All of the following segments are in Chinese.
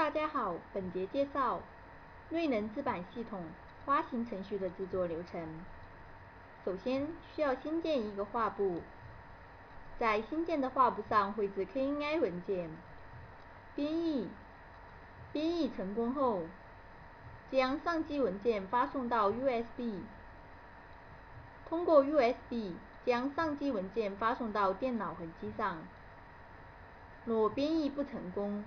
大家好，本节介绍瑞能字版系统花形程序的制作流程。首先需要新建一个画布，在新建的画布上绘制 KNI 文件，编译成功后，将上机文件发送到 USB， 通过 USB 将上机文件发送到电脑痕迹上。若编译不成功，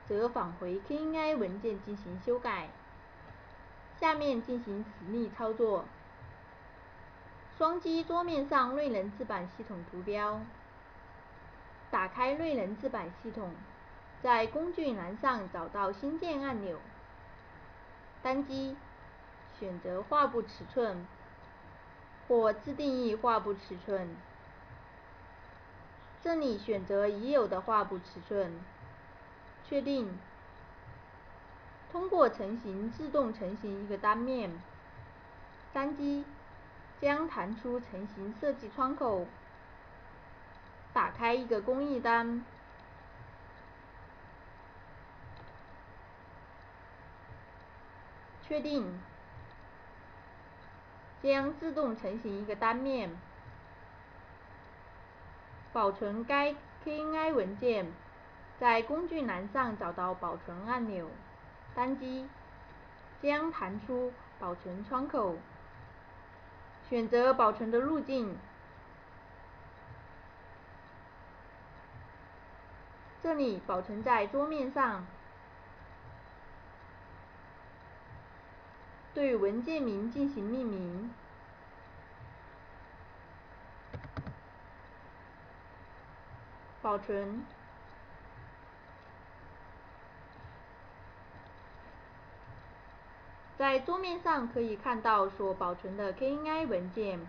则返回 KNI 文件进行修改。下面进行实例操作。双击桌面上瑞能字版系统图标，打开瑞能字版系统，在工具栏上找到新建按钮，单击，选择画布尺寸或自定义画布尺寸。这里选择已有的画布尺寸，确定。通过成型自动成型一个单面，单击将弹出成型设计窗口，打开一个工艺单，确定将自动成型一个单面，保存该 KNI 文件，在工具栏上找到保存按钮，单击将弹出保存窗口，选择保存的路径。这里保存在桌面上，对文件名进行命名，保存。在桌面上可以看到所保存的 KNI 文件。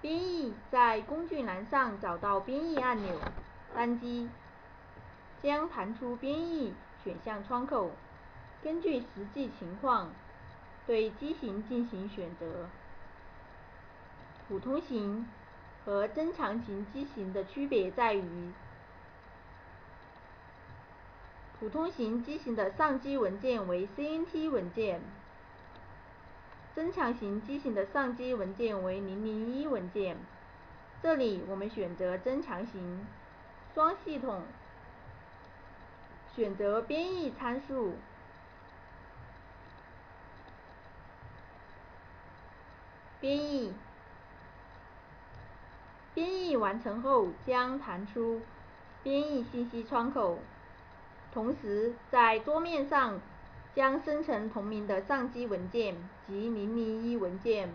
编译在工具栏上找到编译按钮，单击将弹出编译选项窗口，根据实际情况对机型进行选择。普通型和增强型机型的区别在于，普通型机型的上机文件为 CNT 文件，增强型机型的上机文件为001文件。这里我们选择增强型。双系统，选择编译参数，编译。编译完成后将弹出编译信息窗口，同时在桌面上将生成同名的上机文件及001文件。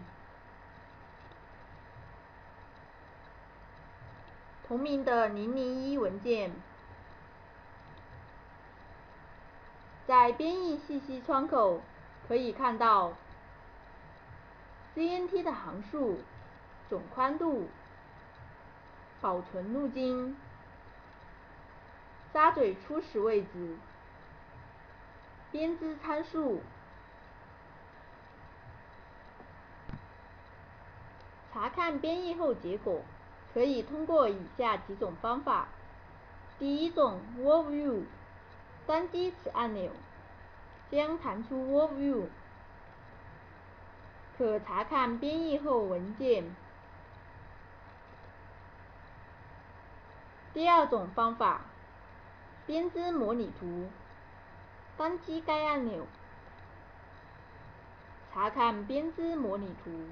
同名的001文件，在编译信息窗口可以看到 CNT 的行数、总宽度、保存路径、砂嘴初始位置、编织参数。查看编译后结果，可以通过以下几种方法。第一种 World View， 单击此按钮，将弹出 World View， 可查看编译后文件。第二种方法，编织模拟图，单击该按钮，查看编织模拟图。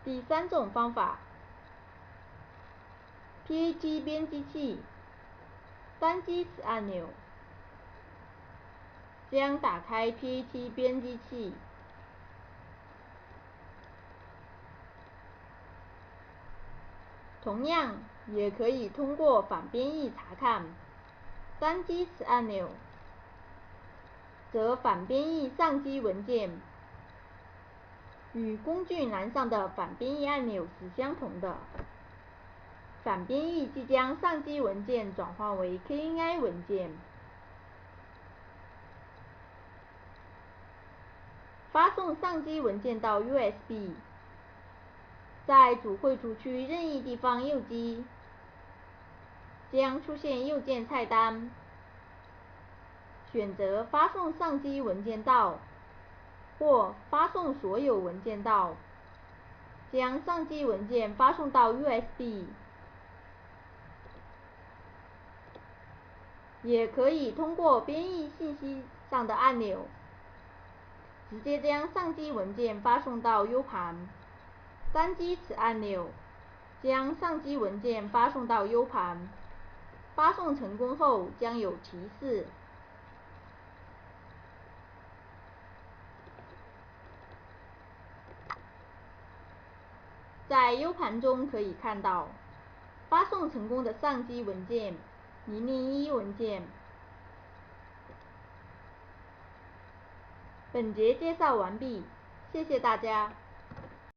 第三种方法 ，PAT 编辑器，单击此按钮，将打开 PAT 编辑器。同样也可以通过反编译查看，单击此按钮，则反编译上机文件，与工具栏上的反编译按钮是相同的。反编译即将上机文件转换为 KNI 文件。发送上机文件到 USB，在主绘图区任意地方右击，将出现右键菜单，选择发送相机文件到或发送所有文件到，将相机文件发送到 USB， 也可以通过编译信息上的按钮，直接将相机文件发送到 U 盘。单击此按钮，将相机文件发送到 U 盘。发送成功后将有提示。在 U 盘中可以看到发送成功的相机文件001文件。本节介绍完毕，谢谢大家。